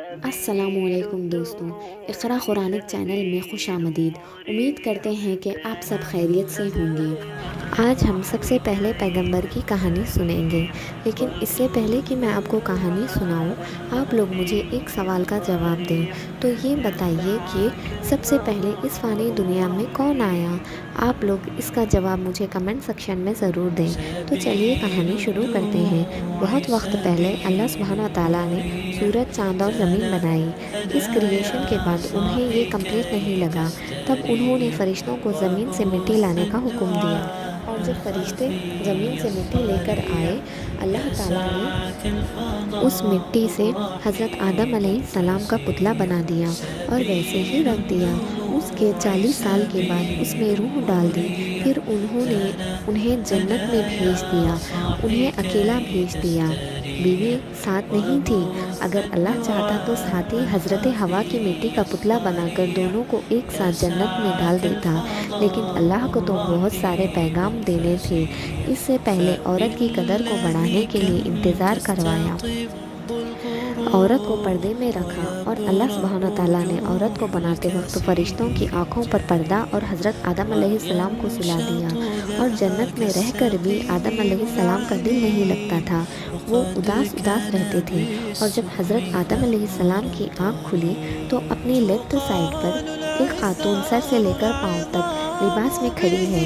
السلام علیکم دوستوں، اقرا قرآنک چینل میں خوش آمدید۔ امید کرتے ہیں کہ آپ سب خیریت سے ہوں گے۔ آج ہم سب سے پہلے پیغمبر کی کہانی سنیں گے، لیکن اس سے پہلے کہ میں آپ کو کہانی سناؤں، آپ لوگ مجھے ایک سوال کا جواب دیں۔ تو یہ بتائیے کہ سب سے پہلے اس فانی دنیا میں کون آیا؟ آپ لوگ اس کا جواب مجھے کمنٹ سیکشن میں ضرور دیں۔ تو چلیے کہانی شروع کرتے ہیں۔ بہت وقت پہلے اللہ سبحانہ و تعالیٰ نے سورج، چاند اور زمین بنائی۔ اس کریشن کے بعد انہیں یہ کمپلیٹ نہیں لگا، تب انہوں نے فرشتوں کو زمین سے مٹی لانے کا حکم دیا، اور جب فرشتے زمین سے مٹی لے کر آئے، اللہ تعالیٰ نے اس مٹی سے حضرت آدم علیہ السلام کا پتلا بنا دیا اور ویسے ہی رکھ دیا۔ اس کے 40 سال کے بعد اس میں روح ڈال دی۔ پھر انہوں نے انہیں جنت میں بھیج دیا، انہیں اکیلا بھیج دیا، بیوی ساتھ نہیں تھی۔ اگر اللہ چاہتا تو ساتھی حضرت حوا کی مٹی کا پتلا بنا کر دونوں کو ایک ساتھ جنت میں ڈال دیتا، لیکن اللہ کو تو بہت سارے پیغام دینے تھے۔ اس سے پہلے عورت کی قدر کو بڑھانے کے لیے انتظار کروایا، عورت کو پردے میں رکھا، اور اللہ سبحانہ تعالیٰ نے عورت کو بناتے وقت فرشتوں کی آنکھوں پر پردہ اور حضرت آدم علیہ السلام کو سلا دیا، اور جنت میں رہ کر بھی آدم علیہ السلام کا دل نہیں لگتا تھا، وہ اداس رہتے تھے۔ اور جب حضرت آدم علیہ السلام کی آنکھ کھلی تو اپنی لیفٹ سائڈ پر ایک خاتون سر سے لے کر پاؤں تک لباس میں کھڑی ہے۔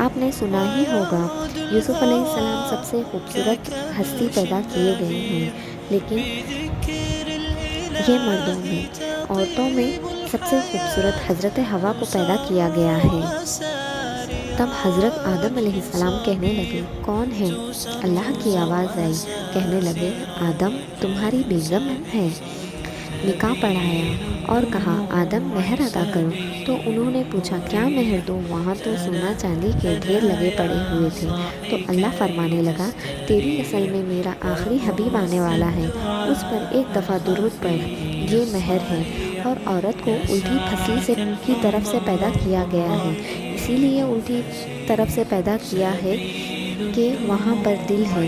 آپ نے سنا ہی ہوگا، یوسف علیہ السلام سب سے خوبصورت ہستی پیدا کیے گئے ہیں، لیکن یہ مردوں میں، عورتوں میں سب سے خوبصورت حضرت حوا کو پیدا کیا گیا ہے۔ تب حضرت آدم علیہ السلام کہنے لگے، کون ہے؟ اللہ کی آواز آئی، کہنے لگے، آدم تمہاری بیگم ہے۔ نکاح پڑھایا اور کہا، آدم مہر ادا کرو۔ تو انہوں نے پوچھا، کیا مہر دوں؟ وہاں تو سونا چاندی کے ڈھیر لگے پڑے ہوئے تھے۔ تو اللہ فرمانے لگا، تیری نسل میں میرا آخری حبیب آنے والا ہے، اس پر ایک دفعہ درود پڑھ، یہ مہر ہے۔ اور عورت کو الٹی پھسلی کی طرف سے پیدا کیا گیا ہے، اسی لیے الٹی طرف سے پیدا کیا ہے کہ وہاں پر دل ہے،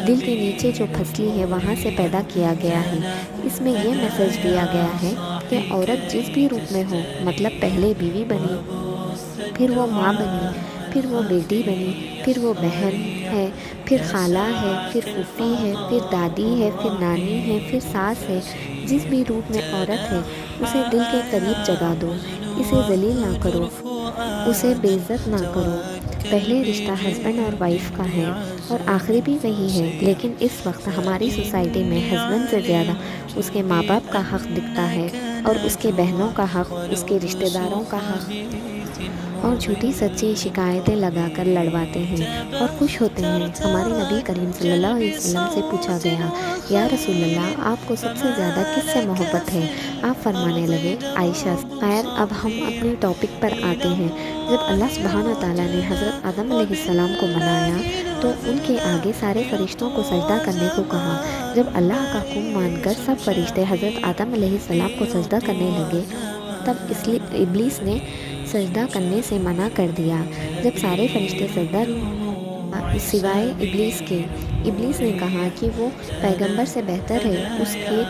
دل کے نیچے جو پھسلی ہے وہاں سے پیدا کیا گیا ہے۔ اس میں یہ میسج دیا گیا ہے کہ عورت جس بھی روپ میں ہو، مطلب پہلے بیوی بنی، پھر وہ ماں بنی، پھر وہ بیٹی بنی، پھر وہ بہن ہے، پھر خالہ ہے، پھر پھوپھی ہے، پھر دادی ہے، پھر نانی ہے، پھر ساس ہے، جس بھی روپ میں عورت ہے اسے دل کے قریب جگہ دو، اسے ذلیل نہ کرو، اسے بے عزت نہ کرو۔ پہلے رشتہ ہسبینڈ اور وائف کا ہے اور آخری بھی وہی ہے، لیکن اس وقت ہماری سوسائٹی میں ہسبینڈ سے زیادہ اس کے ماں باپ کا حق دکھتا ہے، اور اس کے بہنوں کا حق، اس کے رشتہ داروں کا حق، اور جھوٹی سچی شکایتیں لگا کر لڑواتے ہیں اور خوش ہوتے ہیں۔ ہمارے نبی کریم صلی اللہ علیہ وسلم سے پوچھا گیا، یا رسول اللہ، آپ کو سب سے زیادہ کس سے محبت ہے؟ آپ فرمانے لگے، عائشہ سے۔ خیر، اب ہم اپنے ٹاپک پر آتے ہیں۔ جب اللہ سبحانہ تعالیٰ نے حضرت آدم علیہ السلام کو بنایا تو ان کے آگے سارے فرشتوں کو سجدہ کرنے کو کہا۔ جب اللہ کا حکم مان کر سب فرشتے حضرت آدم علیہ السلام کو سجدہ کرنے لگے، تب ابلیس نے سجدہ کرنے سے منع کر دیا۔ جب سارے فرشتے سجدہ سوائے ابلیس کے، ابلیس نے کہا کہ وہ پیغمبر سے بہتر ہے، اس کے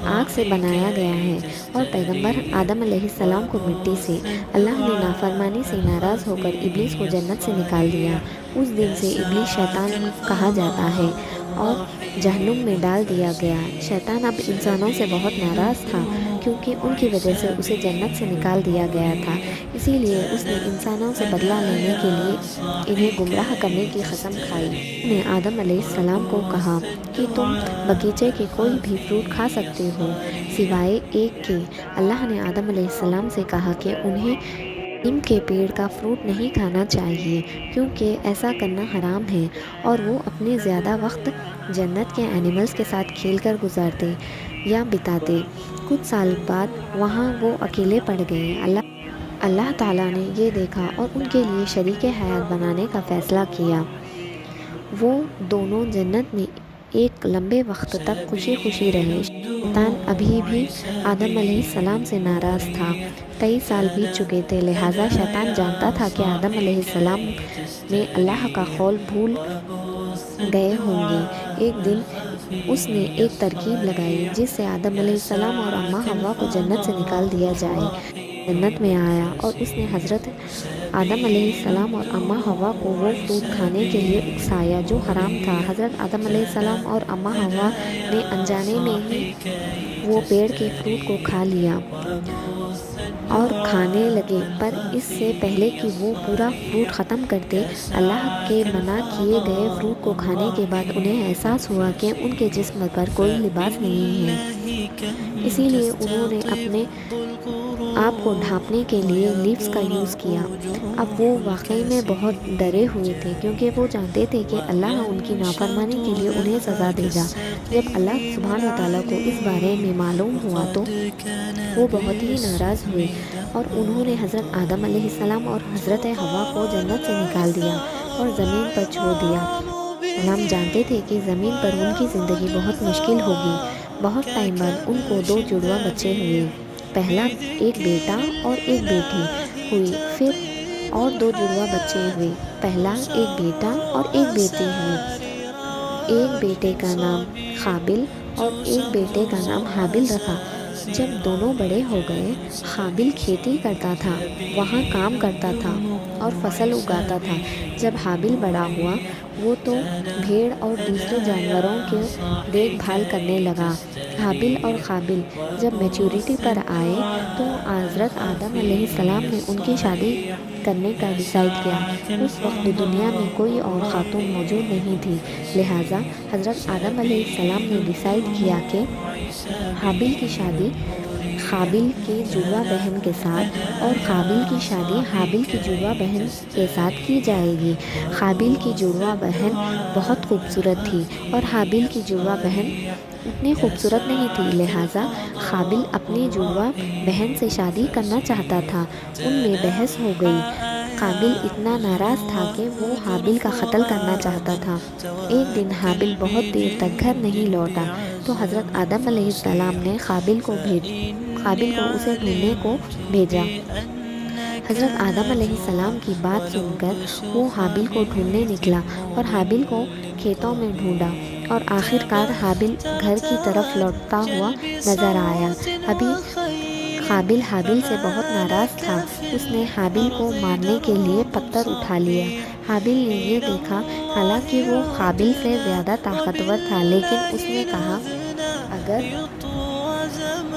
آگ سے بنایا گیا ہے، اور پیغمبر آدم علیہ السلام کو مٹی سے۔ اللہ نے نافرمانی سے ناراض ہو کر ابلیس کو جنت سے نکال دیا۔ اس دن سے ابلیس شیطان کہا جاتا ہے اور جہنم میں ڈال دیا گیا۔ شیطان اب انسانوں سے بہت ناراض تھا، کیونکہ ان کی وجہ سے اسے جنت سے نکال دیا گیا تھا، اسی لیے اس نے انسانوں سے بدلہ لینے کے لیے انہیں گمراہ کرنے کی قسم کھائی۔ اس نے آدم علیہ السلام کو کہا کہ تم باغیچے کے کوئی بھی فروٹ کھا سکتے ہو سوائے ایک کے۔ اللہ نے آدم علیہ السلام سے کہا کہ انہیں نیم کے پیڑ کا فروٹ نہیں کھانا چاہیے، کیونکہ ایسا کرنا حرام ہے، اور وہ اپنے زیادہ وقت جنت کے اینیملز کے ساتھ کھیل کر گزارتے یا بتاتے۔ کچھ سال بعد وہاں وہ اکیلے پڑ گئے۔ اللہ تعالیٰ نے یہ دیکھا اور ان کے لیے شریک حیات بنانے کا فیصلہ کیا۔ وہ دونوں جنت میں ایک لمبے وقت تک خوشی خوشی رہے۔ شیطان ابھی بھی آدم علیہ السلام سے ناراض تھا۔ 23 سال بیت چکے تھے، لہٰذا شیطان جانتا تھا کہ آدم علیہ السلام میں اللہ کا قول بھول گئے ہوں گے۔ ایک دن اس نے ایک ترکیب لگائی جس سے آدم علیہ السلام اور اماں حوا کو جنت سے نکال دیا جائے۔ جنت میں آیا اور اس نے حضرت آدم علیہ السلام اور اماں حوا کو وہ فروٹ کھانے کے لیے اکسایا جو حرام تھا۔ حضرت آدم علیہ السلام اور اماں حوا نے انجانے میں ہی وہ پیڑ کے فروٹ کو کھا لیا اور کھانے لگے، پر اس سے پہلے کہ وہ پورا فروٹ ختم کرتے، اللہ کے منع کیے گئے فروٹ کو کھانے کے بعد انہیں احساس ہوا کہ ان کے جسم پر کوئی لباس نہیں ہے، اسی لیے انہوں نے اپنے آپ کو ڈھانپنے کے لیے لیوز کا یوز کیا۔ اب وہ واقعی میں بہت ڈرے ہوئے تھے کیونکہ وہ جانتے تھے کہ اللہ ان کی نافرمانی کے لیے انہیں سزا دے گا۔ جب اللہ سبحانہ وتعالیٰ کو اس بارے میں معلوم ہوا تو وہ بہت ہی ناراض ہوئے اور انہوں نے حضرت آدم علیہ السلام اور حضرت حوا کو جنت سے نکال دیا اور زمین پر چھوڑ دیا۔ ہم جانتے تھے کہ زمین پر ان کی زندگی بہت مشکل ہوگی۔ بہت ٹائم بعد ان کو 2 جڑواں بچے ہوئے، پہلا ایک بیٹا اور ایک بیٹی ہوئی، پھر اور 2 جڑواں بچے ہوئے، پہلا ایک بیٹا اور ایک بیٹی ہوئی۔ ایک بیٹے کا نام قابل اور ایک بیٹے کا نام حابل رکھا۔ جب دونوں بڑے ہو گئے، قابل کھیتی کرتا تھا، وہاں کام کرتا تھا اور فصل اگاتا تھا۔ جب حابل بڑا ہوا، وہ تو بھیڑ اور دوسرے جانوروں کی دیکھ بھال کرنے لگا۔ حابل اور قابل جب میچورٹی پر آئے تو حضرت آدم علیہ السلام نے ان کی شادی کرنے کا ڈیسائیڈ کیا۔ اس وقت دنیا میں کوئی اور خاتون موجود نہیں تھی، لہٰذا حضرت آدم علیہ السلام نے ڈیسائیڈ کیا کہ حابل کی شادی قابل کی جڑواں بہن کے ساتھ اور قابل کی شادی حابل کی جڑواں بہن کے ساتھ کی جائے گی۔ قابل کی جڑواں بہن بہت خوبصورت تھی اور حابل کی جڑواں بہن اتنی خوبصورت نہیں تھی، لہٰذا قابل اپنی جڑواں بہن سے شادی کرنا چاہتا تھا۔ ان میں بحث ہو گئی۔ قابل اتنا ناراض تھا کہ وہ حابل کا قتل کرنا چاہتا تھا۔ ایک دن حابل بہت دیر تک گھر نہیں لوٹا تو حضرت آدم علیہ السلام نے قابل کو اسے ڈھونڈنے کو بھیجا۔ حضرت آدم علیہ السلام کی بات سن کر وہ حابل کو ڈھونڈنے نکلا اور حابل کو کھیتوں میں ڈھونڈا اور آخر کار حابل گھر کی طرف لوٹتا ہوا نظر آیا۔ ابھی قابل حابل سے بہت ناراض تھا۔ اس نے حابل کو مارنے کے لیے پتھر اٹھا لیا۔ حابل نے یہ دیکھا، حالانکہ وہ قابل سے زیادہ طاقتور تھا، لیکن اس نے کہا، اگر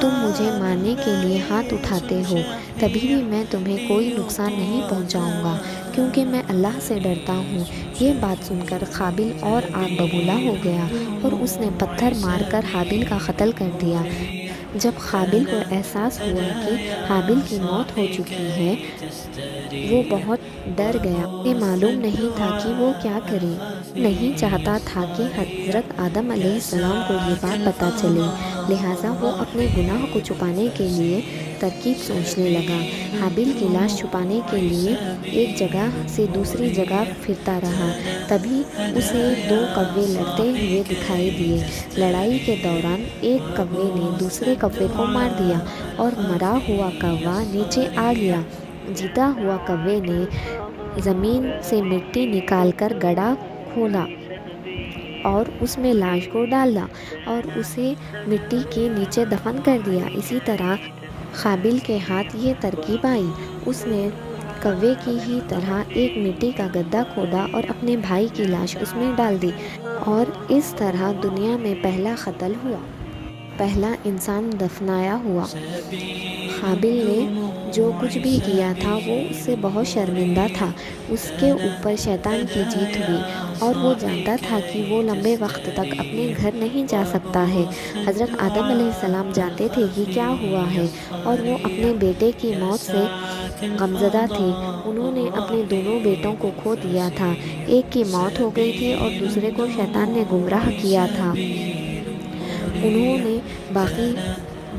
تم مجھے مارنے کے لیے ہاتھ اٹھاتے ہو تبھی بھی میں تمہیں کوئی نقصان نہیں پہنچاؤں گا کیونکہ میں اللہ سے ڈرتا ہوں۔ یہ بات سن کر قابل اور آگ ببولا ہو گیا اور اس نے پتھر مار کر حابل کا قتل کر دیا۔ جب قابل کو احساس ہوا کہ حابل کی موت ہو چکی ہے، وہ بہت ڈر گیا۔ اسے معلوم نہیں تھا کہ وہ کیا کرے۔ نہیں چاہتا تھا کہ حضرت آدم علیہ السلام کو یہ بات پتہ چلے، لہٰذا وہ اپنے گناہ کو چھپانے کے لیے ترکیب سوچنے لگا۔ حابل کی لاش چھپانے کے لیے ایک جگہ سے دوسری جگہ پھرتا رہا، تبھی اسے 2 کوے لڑتے ہوئے دکھائی دیے۔ لڑائی کے دوران ایک کوے نے دوسرے کوے کو مار دیا اور مرا ہوا کوا نیچے آ گیا۔ جیتا ہوا کوے نے زمین سے مٹی نکال کر گڑھا کھودا اور اس میں لاش کو ڈالا اور اسے مٹی کے نیچے دفن کر دیا۔ اسی طرح قابل کے ہاتھ یہ ترکیب آئی۔ اس نے کوے کی ہی طرح ایک مٹی کا گڈھا کھودا اور اپنے بھائی کی لاش اس میں ڈال دی اور اس طرح دنیا میں پہلا قتل ہوا، پہلا انسان دفنایا ہوا۔ قابل نے جو کچھ بھی کیا تھا وہ اس سے بہت شرمندہ تھا۔ اس کے اوپر شیطان کی جیت ہوئی اور وہ جانتا تھا کہ وہ لمبے وقت تک اپنے گھر نہیں جا سکتا ہے۔ حضرت آدم علیہ السلام جانتے تھے کہ کیا ہوا ہے اور وہ اپنے بیٹے کی موت سے غمزدہ تھے۔ انہوں نے اپنے دونوں بیٹوں کو کھو دیا تھا، ایک کی موت ہو گئی تھی اور دوسرے کو شیطان نے گمراہ کیا تھا۔ انہوں نے باقی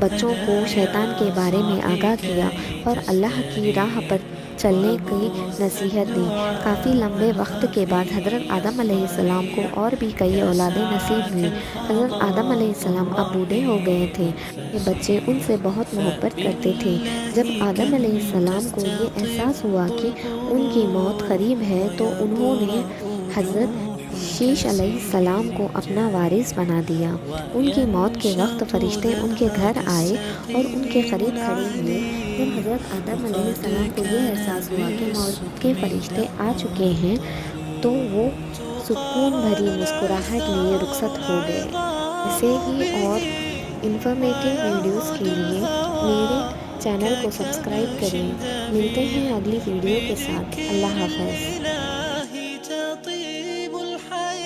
بچوں کو شیطان کے بارے میں آگاہ کیا اور اللہ کی راہ پر چلنے کی نصیحت دی۔ کافی لمبے وقت کے بعد حضرت آدم علیہ السلام کو اور بھی کئی اولادیں نصیب ہوئیں۔ حضرت آدم علیہ السلام اب بوڑھے ہو گئے تھے۔ یہ بچے ان سے بہت محبت کرتے تھے۔ جب آدم علیہ السلام کو یہ احساس ہوا کہ ان کی موت قریب ہے تو انہوں نے حضرت شیش علیہ السلام کو اپنا وارث بنا دیا۔ ان کی موت کے وقت فرشتے ان کے گھر آئے اور ان کے قریب کھڑے ہوئے۔ جب حضرت آدم علیہ السلام کو یہ احساس ہوا کہ موت کے فرشتے آ چکے ہیں تو وہ سکون بھری مسکراہٹ لیے رخصت ہو گئے۔ ایسے ہی اور انفارمیٹیو ویڈیوز کے لیے میرے چینل کو سبسکرائب کریں۔ ملتے ہیں اگلی ویڈیو کے ساتھ۔ اللہ حافظ۔